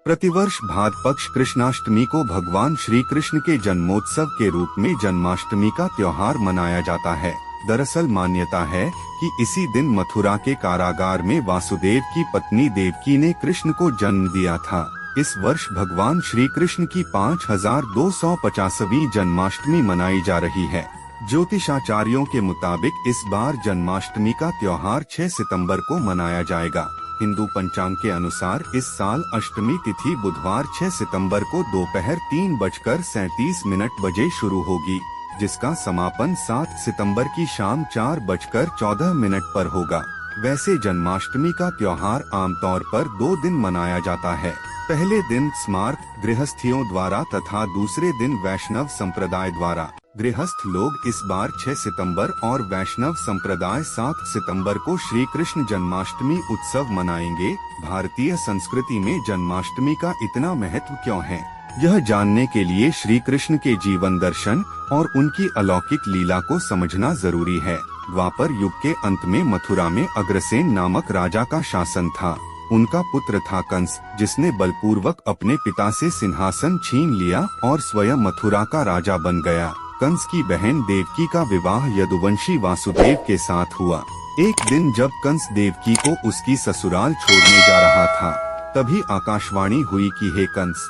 प्रतिवर्ष भाद्र पक्ष कृष्णाष्टमी को भगवान श्री कृष्ण के जन्मोत्सव के रूप में जन्माष्टमी का त्योहार मनाया जाता है। दरअसल मान्यता है कि इसी दिन मथुरा के कारागार में वासुदेव की पत्नी देवकी ने कृष्ण को जन्म दिया था। इस वर्ष भगवान श्री कृष्ण की 5250वीं जन्माष्टमी मनाई जा रही है। ज्योतिषाचार्यों के मुताबिक इस बार जन्माष्टमी का त्योहार 6 सितंबर को मनाया जाएगा। हिंदू पंचांग के अनुसार इस साल अष्टमी तिथि बुधवार 6 सितंबर को दोपहर 3:37 बजे शुरू होगी, जिसका समापन 7 सितंबर की शाम 4:14 पर होगा। वैसे जन्माष्टमी का त्योहार आमतौर पर 2 दिन मनाया जाता है। पहले दिन स्मार्त गृहस्थियों द्वारा तथा दूसरे दिन वैष्णव संप्रदाय द्वारा। गृहस्थ लोग इस बार 6 सितंबर और वैष्णव संप्रदाय 7 सितंबर को श्री कृष्ण जन्माष्टमी उत्सव मनाएंगे। भारतीय संस्कृति में जन्माष्टमी का इतना महत्व क्यों है, यह जानने के लिए श्री कृष्ण के जीवन दर्शन और उनकी अलौकिक लीला को समझना जरूरी है। द्वापर युग के अंत में मथुरा में अग्रसेन नामक राजा का शासन था। उनका पुत्र था कंस, जिसने बलपूर्वक अपने पिता से सिंहासन छीन लिया और स्वयं मथुरा का राजा बन गया। कंस की बहन देवकी का विवाह यदुवंशी वासुदेव के साथ हुआ। एक दिन जब कंस देवकी को उसकी ससुराल छोड़ने जा रहा था, तभी आकाशवाणी हुई कि हे कंस,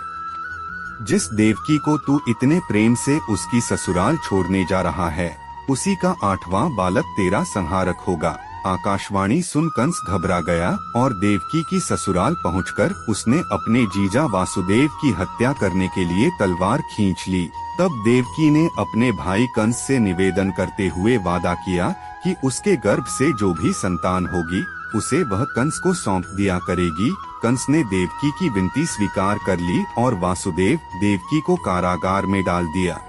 जिस देवकी को तू इतने प्रेम से उसकी ससुराल छोड़ने जा रहा है, उसी का 8वां बालक तेरा संहारक होगा। आकाशवाणी सुन कंस घबरा गया और देवकी की ससुराल पहुंचकर उसने अपने जीजा वासुदेव की हत्या करने के लिए तलवार खींच ली। तब देवकी ने अपने भाई कंस से निवेदन करते हुए वादा किया कि उसके गर्भ से जो भी संतान होगी उसे वह कंस को सौंप दिया करेगी। कंस ने देवकी की विनती स्वीकार कर ली और वासुदेव देवकी को कारागार में डाल दिया।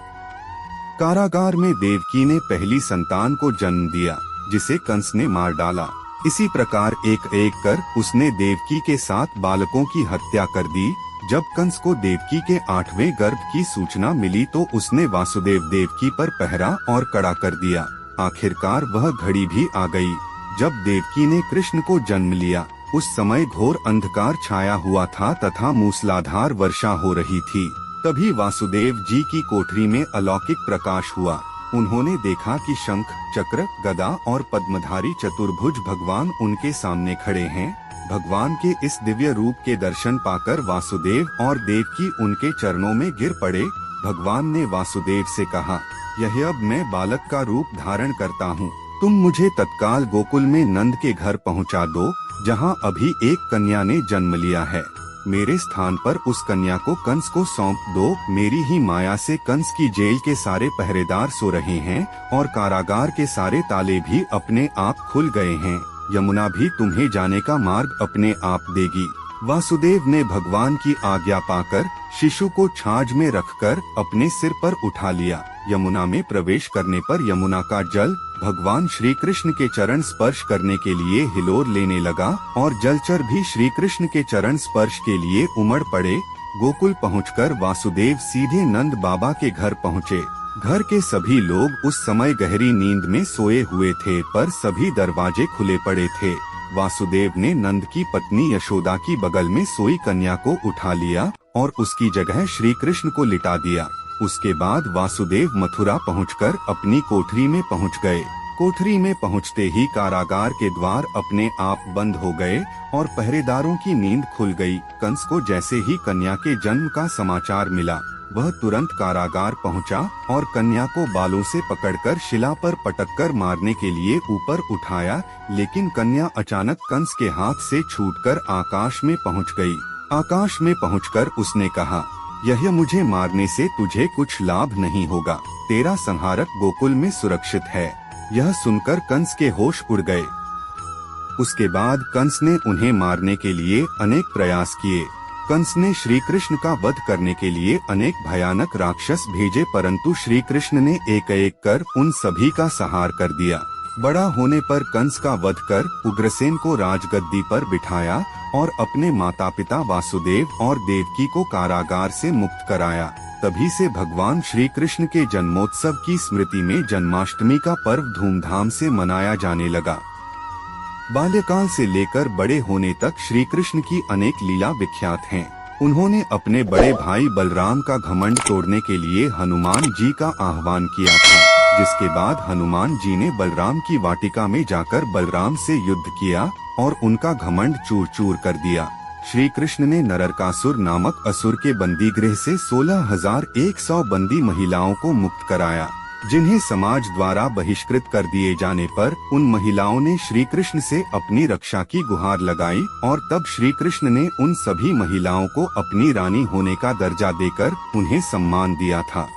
कारागार में देवकी ने पहली संतान को जन्म दिया, जिसे कंस ने मार डाला। इसी प्रकार एक एक कर उसने देवकी के 7 बालकों की हत्या कर दी। जब कंस को देवकी के 8वें गर्भ की सूचना मिली तो उसने वासुदेव देवकी पर पहरा और कड़ा कर दिया। आखिरकार वह घड़ी भी आ गई जब देवकी ने कृष्ण को जन्म लिया। उस समय घोर अंधकार छाया हुआ था तथा मूसलाधार वर्षा हो रही थी। तभी वासुदेव जी की कोठरी में अलौकिक प्रकाश हुआ। उन्होंने देखा कि शंख, चक्र, गदा और पद्मधारी चतुर्भुज भगवान उनके सामने खड़े हैं। भगवान के इस दिव्य रूप के दर्शन पाकर वासुदेव और देवकी उनके चरणों में गिर पड़े। भगवान ने वासुदेव से कहा, यह अब मैं बालक का रूप धारण करता हूँ। तुम मुझे तत्काल गोकुल में नंद के घर पहुँचा दो, जहाँ अभी एक कन्या ने जन्म लिया है। मेरे स्थान पर उस कन्या को कंस को सौंप दो। मेरी ही माया से कंस की जेल के सारे पहरेदार सो रहे हैं और कारागार के सारे ताले भी अपने आप खुल गए हैं। यमुना भी तुम्हें जाने का मार्ग अपने आप देगी। वासुदेव ने भगवान की आज्ञा पाकर शिशु को छाछ में रखकर अपने सिर पर उठा लिया। यमुना में प्रवेश करने पर यमुना का जल भगवान श्री कृष्ण के चरण स्पर्श करने के लिए हिलोर लेने लगा और जलचर भी श्री कृष्ण के चरण स्पर्श के लिए उमड़ पड़े। गोकुल पहुंचकर वासुदेव सीधे नंद बाबा के घर पहुंचे। घर के सभी लोग उस समय गहरी नींद में सोए हुए थे, पर सभी दरवाजे खुले पड़े थे। वासुदेव ने नंद की पत्नी यशोदा की बगल में सोई कन्या को उठा लिया और उसकी जगह श्री कृष्ण को लिटा दिया। उसके बाद वासुदेव मथुरा पहुंचकर अपनी कोठरी में पहुंच गए। कोठरी में पहुंचते ही कारागार के द्वार अपने आप बंद हो गए और पहरेदारों की नींद खुल गई। कंस को जैसे ही कन्या के जन्म का समाचार मिला, वह तुरंत कारागार पहुंचा और कन्या को बालों से पकड़कर शिला पर पटककर मारने के लिए ऊपर उठाया, लेकिन कन्या अचानक कंस के हाथ से छूटकर आकाश में पहुंच गई। आकाश में पहुंचकर उसने कहा, यह मुझे मारने से तुझे कुछ लाभ नहीं होगा। तेरा संहारक गोकुल में सुरक्षित है। यह सुनकर कंस के होश उड़ गए। उसके बाद कंस ने उन्हें मारने के लिए अनेक प्रयास किए। कंस ने श्री कृष्ण का वध करने के लिए अनेक भयानक राक्षस भेजे, परंतु श्री कृष्ण ने एक एक कर उन सभी का संहार कर दिया। बड़ा होने पर कंस का वध कर उग्रसेन को राजगद्दी पर बिठाया और अपने माता पिता वासुदेव और देवकी को कारागार से मुक्त कराया। तभी से भगवान श्री कृष्ण के जन्मोत्सव की स्मृति में जन्माष्टमी का पर्व धूमधाम से मनाया जाने लगा। बाल्यकाल से लेकर बड़े होने तक श्री कृष्ण की अनेक लीला विख्यात हैं। उन्होंने अपने बड़े भाई बलराम का घमंड तोड़ने के लिए हनुमान जी का आह्वान किया था, जिसके बाद हनुमान जी ने बलराम की वाटिका में जाकर बलराम से युद्ध किया और उनका घमंड चूर चूर कर दिया। श्री कृष्ण ने नरकासुर नामक असुर के बंदीगृह से 16,100 बंदी महिलाओं को मुक्त कराया, जिन्हें समाज द्वारा बहिष्कृत कर दिए जाने पर उन महिलाओं ने श्री कृष्ण से अपनी रक्षा की गुहार लगाई और तब श्री कृष्ण ने उन सभी महिलाओं को अपनी रानी होने का दर्जा देकर उन्हें सम्मान दिया था।